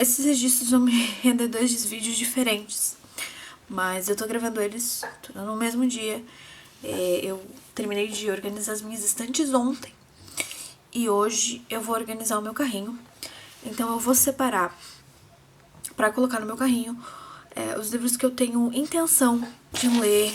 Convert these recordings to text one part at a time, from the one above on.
Esses registros vão me render 2 vídeos diferentes, mas eu tô gravando eles tudo no mesmo dia. Eu terminei de organizar as minhas estantes ontem e hoje eu vou organizar o meu carrinho. Então eu vou separar para colocar no meu carrinho os livros que eu tenho intenção de ler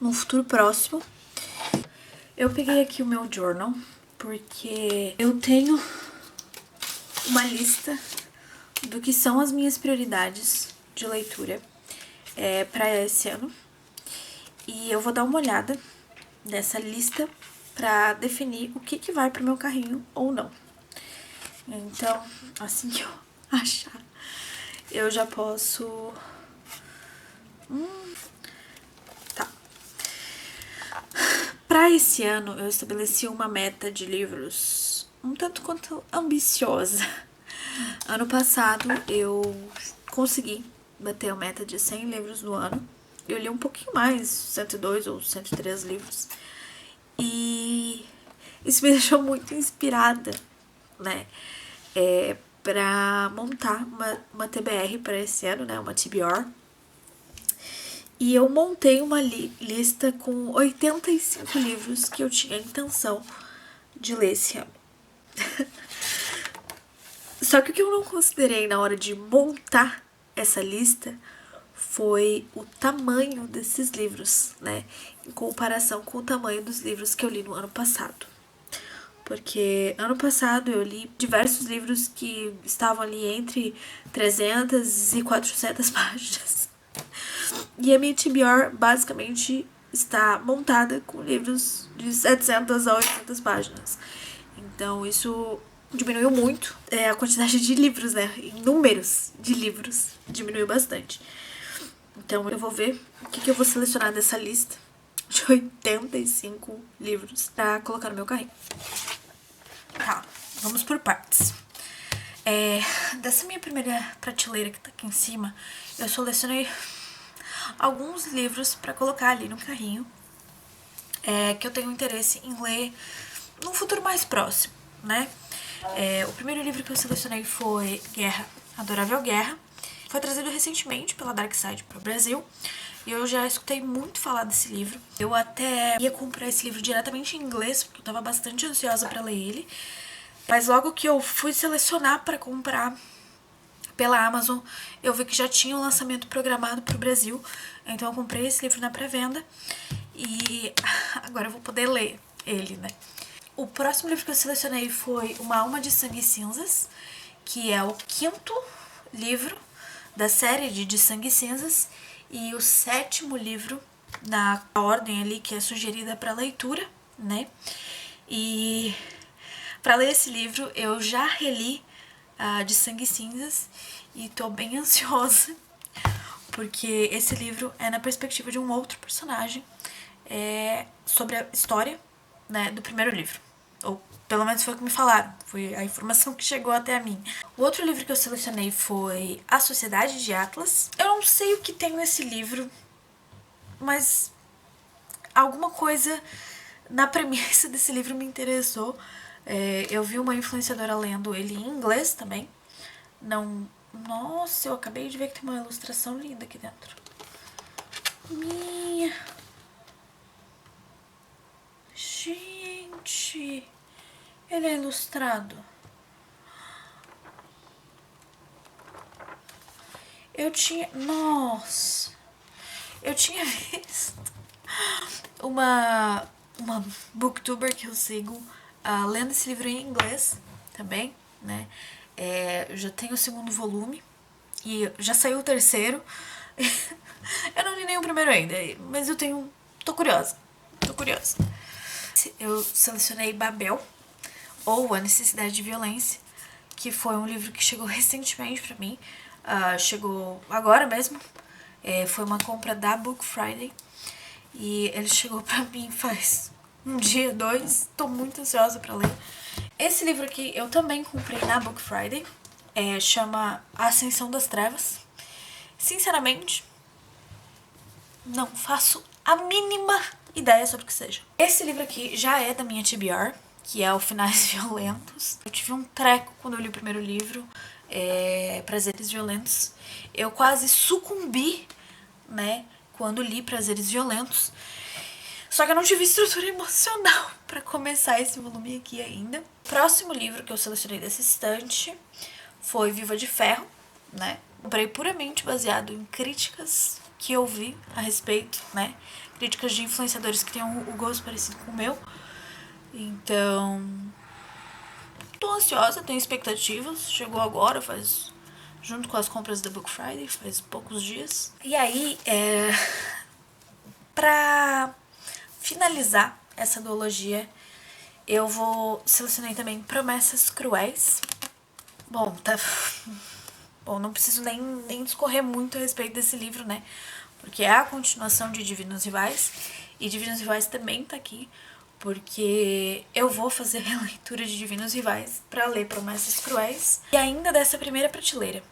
num futuro próximo. Eu peguei aqui o meu journal porque eu tenho uma lista do que são as minhas prioridades de leitura para esse ano. E eu vou dar uma olhada nessa lista para definir o que vai pro meu carrinho ou não. Então, assim que eu achar, eu já posso... Tá. Para esse ano, eu estabeleci uma meta de livros um tanto quanto ambiciosa. Ano passado, eu consegui bater a meta de 100 livros no ano. Eu li um pouquinho mais, 102 ou 103 livros. E isso me deixou muito inspirada, né? Pra montar uma TBR para esse ano, né? Uma TBR. E eu montei uma lista com 85 livros que eu tinha a intenção de ler esse ano. Só que o que eu não considerei na hora de montar essa lista foi o tamanho desses livros, né? Em comparação com o tamanho dos livros que eu li no ano passado. Porque ano passado eu li diversos livros que estavam ali entre 300 e 400 páginas. E a minha TBR basicamente está montada com livros de 700 a 800 páginas. Então isso diminuiu muito a quantidade de livros, né? Em números de livros diminuiu bastante. Então eu vou ver o que eu vou selecionar dessa lista de 85 livros pra colocar no meu carrinho. Tá, vamos por partes. Dessa minha primeira prateleira que tá aqui em cima, eu selecionei alguns livros pra colocar ali no carrinho que eu tenho interesse em ler num futuro mais próximo, né? O primeiro livro que eu selecionei foi Guerra, Adorável Guerra. Foi trazido recentemente pela Dark Side para o Brasil. E eu já escutei muito falar desse livro. Eu até ia comprar esse livro diretamente em inglês, porque eu tava bastante ansiosa para ler ele. Mas logo que eu fui selecionar para comprar pela Amazon, eu vi que já tinha um lançamento programado para o Brasil. Então eu comprei esse livro na pré-venda e agora eu vou poder ler ele, né? O próximo livro que eu selecionei foi Uma Alma de Sangue e Cinzas, que é o 5º livro da série de Sangue e Cinzas e o 7º livro na ordem ali que é sugerida para leitura, né? E para ler esse livro eu já reli de Sangue e Cinzas e tô bem ansiosa porque esse livro é na perspectiva de um outro personagem sobre a história, né, do primeiro livro. Ou pelo menos foi o que me falaram, foi a informação que chegou até a mim. O outro livro que eu selecionei foi A Sociedade de Atlas. Eu não sei o que tem nesse livro, mas alguma coisa na premissa desse livro me interessou. Eu vi uma influenciadora lendo ele em inglês também. Não... Nossa, eu acabei de ver que tem uma ilustração linda aqui dentro. Minha... Gente... Ele é ilustrado. Nossa! Eu tinha visto uma booktuber que eu sigo lendo esse livro em inglês também, né? Eu já tenho o 2º volume e já saiu o 3º. Eu não li nem o primeiro ainda, mas eu tenho... Tô curiosa. Eu selecionei Babel, ou A Necessidade de Violência, que foi um livro que chegou recentemente pra mim. Chegou agora mesmo. Foi uma compra da Book Friday. E ele chegou pra mim faz um dia, 2. Tô muito ansiosa pra ler. Esse livro aqui eu também comprei na Book Friday. Chama A Ascensão das Trevas. Sinceramente, não faço a mínima ideia sobre o que seja. Esse livro aqui já é da minha TBR, que é o Finais Violentos. Eu tive um treco quando eu li o primeiro livro. Prazeres Violentos. Eu quase sucumbi, né, quando li Prazeres Violentos. Só que eu não tive estrutura emocional pra começar esse volume aqui ainda. Próximo livro que eu selecionei dessa estante foi Viva de Ferro, né? Comprei puramente baseado em críticas que eu vi a respeito, né? Críticas de influenciadores que tenham o gosto parecido com o meu. Então, tô ansiosa, tenho expectativas. Chegou agora, junto com as compras da Book Friday, faz poucos dias. E aí, pra finalizar essa duologia, eu selecionei também Promessas Cruéis. Bom, não preciso nem discorrer muito a respeito desse livro, né? Porque é a continuação de Divinos Rivais. E Divinos Rivais também tá aqui, porque eu vou fazer a leitura de Divinos Rivais pra ler Promessas Cruéis. E ainda dessa primeira prateleira,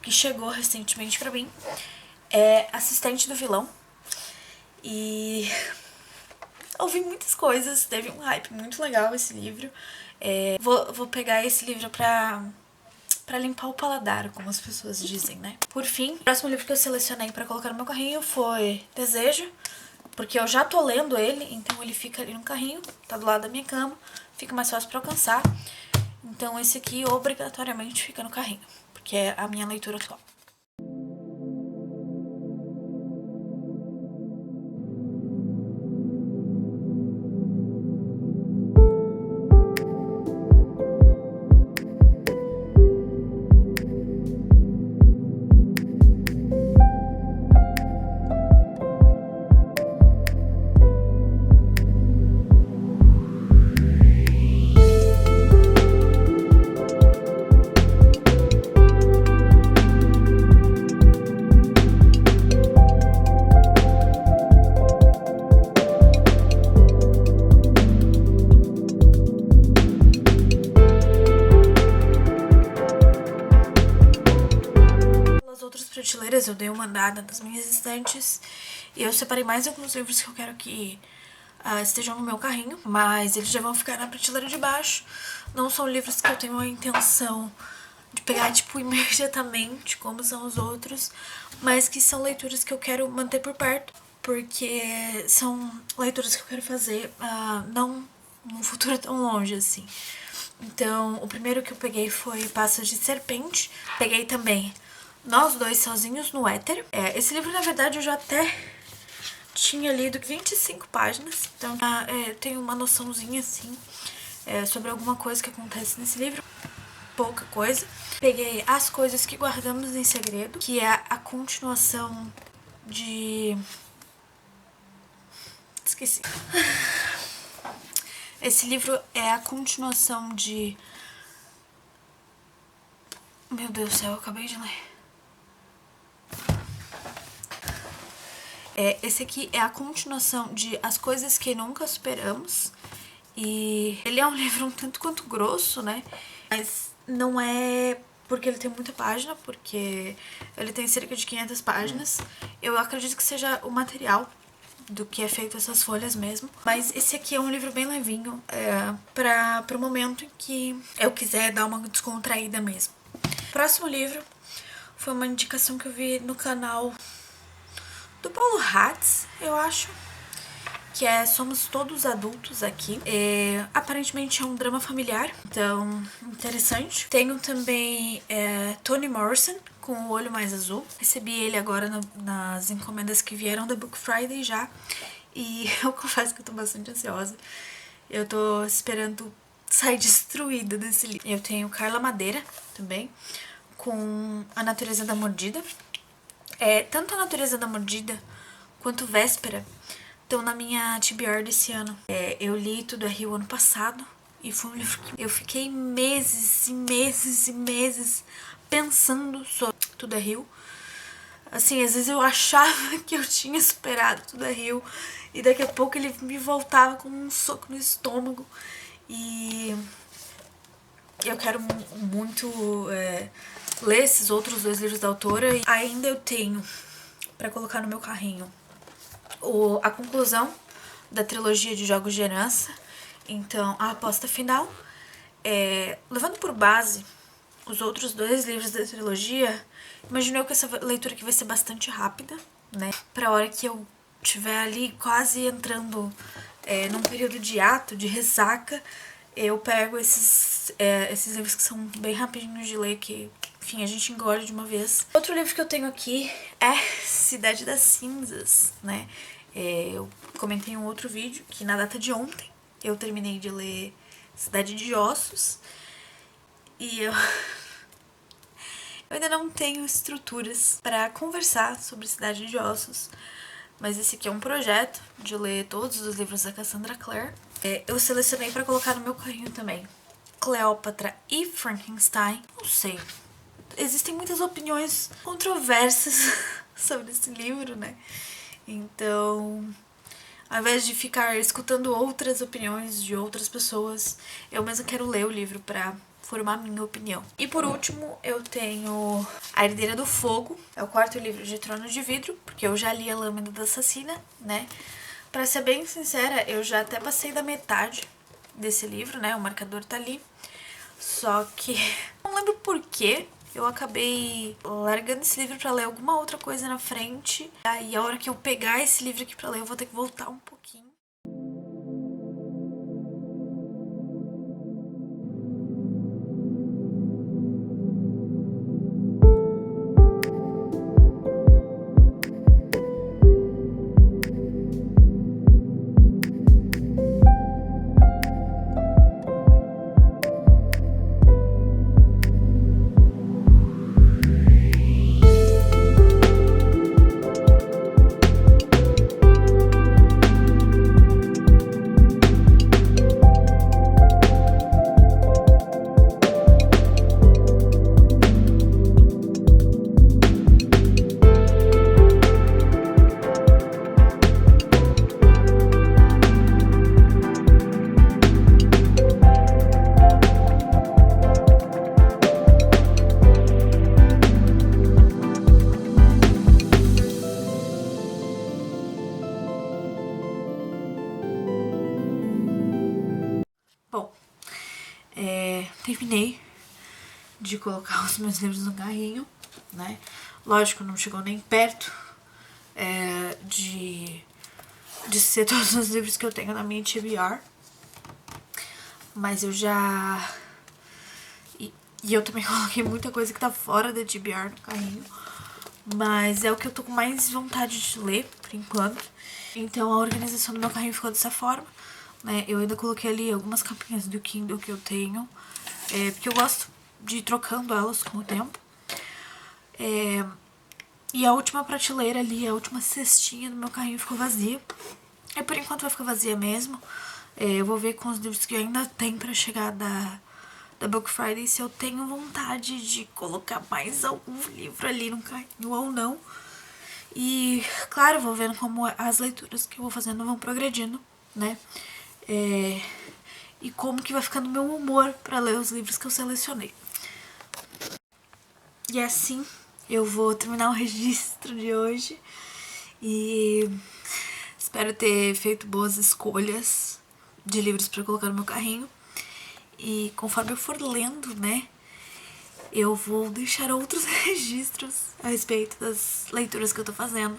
que chegou recentemente pra mim, é Assistente do Vilão. E ouvi muitas coisas, teve um hype muito legal esse livro. Vou pegar esse livro pra limpar o paladar, como as pessoas dizem, né? Por fim, o próximo livro que eu selecionei pra colocar no meu carrinho foi Desejo, porque eu já tô lendo ele, então ele fica ali no carrinho, tá do lado da minha cama, fica mais fácil pra alcançar. Então esse aqui obrigatoriamente fica no carrinho, porque é a minha leitura atual. Prateleiras, eu dei uma andada nas minhas estantes e eu separei mais alguns livros que eu quero que estejam no meu carrinho, mas eles já vão ficar na prateleira de baixo. Não são livros que eu tenho a intenção de pegar, tipo, imediatamente, como são os outros, mas que são leituras que eu quero manter por perto, porque são leituras que eu quero fazer não num futuro tão longe, assim. Então, o primeiro que eu peguei foi Passos de Serpente. Peguei também Nós Dois Sozinhos no Éter. Esse livro, na verdade, eu já até tinha lido 25 páginas. Então, tenho uma noçãozinha, assim, sobre alguma coisa que acontece nesse livro. Pouca coisa. Peguei As Coisas que Guardamos em Segredo, que é a continuação de... Esqueci. Esse livro é a continuação de... Meu Deus do céu, eu acabei de ler. Esse aqui é a continuação de As Coisas que Nunca Superamos. E ele é um livro um tanto quanto grosso, né? Mas não é porque ele tem muita página, porque ele tem cerca de 500 páginas. Eu acredito que seja o material do que é feito essas folhas mesmo. Mas esse aqui é um livro bem levinho, para o momento em que eu quiser dar uma descontraída mesmo. O próximo livro foi uma indicação que eu vi no canal do Paulo Hatz, eu acho, que é Somos Todos Adultos Aqui. Aparentemente é um drama familiar, então interessante. Tenho também Toni Morrison, com O Olho Mais Azul. Recebi ele agora nas encomendas que vieram da Book Friday já, e eu confesso que eu tô bastante ansiosa. Eu tô esperando sair destruída desse livro. Eu tenho Carla Madeira também, com A Natureza da Mordida. Tanto A Natureza da Mordida quanto Véspera estão na minha TBR desse ano. Eu li Tudo é Rio ano passado e foi um livro que eu fiquei meses e meses e meses pensando sobre Tudo é Rio. Assim, às vezes eu achava que eu tinha superado Tudo é Rio e daqui a pouco ele me voltava com um soco no estômago. E eu quero muito ler esses outros 2 livros da autora. E ainda eu tenho pra colocar no meu carrinho a conclusão da trilogia de Jogos de Herança. Então, a aposta final. Levando por base os outros 2 livros da trilogia, imagino eu que essa leitura aqui vai ser bastante rápida, né? Pra hora que eu estiver ali quase entrando num período de ato, de ressaca, eu pego esses livros que são bem rapidinhos de ler, que, enfim, a gente engole de uma vez. Outro livro que eu tenho aqui é Cidade das Cinzas, né? Eu comentei em um outro vídeo que na data de ontem eu terminei de ler Cidade de Ossos e eu ainda não tenho estruturas para conversar sobre Cidade de Ossos, mas esse aqui é um projeto de ler todos os livros da Cassandra Clare. Eu selecionei para colocar no meu carrinho também Cleópatra e Frankenstein. Não sei, existem muitas opiniões controversas sobre esse livro, né? Então, ao invés de ficar escutando outras opiniões de outras pessoas, eu mesma quero ler o livro pra formar minha opinião. E por último, eu tenho A Herdeira do Fogo. É o 4º livro de Trono de Vidro, porque eu já li A Lâmina da Assassina, né? Pra ser bem sincera, eu já até passei da metade desse livro, né? O marcador tá ali. Só que não lembro por quê. Eu acabei largando esse livro pra ler alguma outra coisa na frente. Aí a hora que eu pegar esse livro aqui pra ler, eu vou ter que voltar um pouquinho. Bom, terminei de colocar os meus livros no carrinho, né? Lógico, não chegou nem perto de ser todos os livros que eu tenho na minha TBR. Mas eu já... E eu também coloquei muita coisa que tá fora da TBR no carrinho. Mas é o que eu tô com mais vontade de ler, por enquanto. Então a organização do meu carrinho ficou dessa forma, né? Eu ainda coloquei ali algumas capinhas do Kindle que eu tenho, porque eu gosto de ir trocando elas com o tempo. E a última prateleira ali, a última cestinha do meu carrinho ficou vazia. E por enquanto vai ficar vazia mesmo. Eu vou ver com os livros que ainda tem pra chegar da Book Friday se eu tenho vontade de colocar mais algum livro ali no carrinho ou não. E, claro, vou vendo como as leituras que eu vou fazendo vão progredindo, né? E como que vai ficando o meu humor pra ler os livros que eu selecionei. E assim eu vou terminar o registro de hoje. E espero ter feito boas escolhas de livros pra colocar no meu carrinho. E conforme eu for lendo, né, eu vou deixar outros registros a respeito das leituras que eu tô fazendo.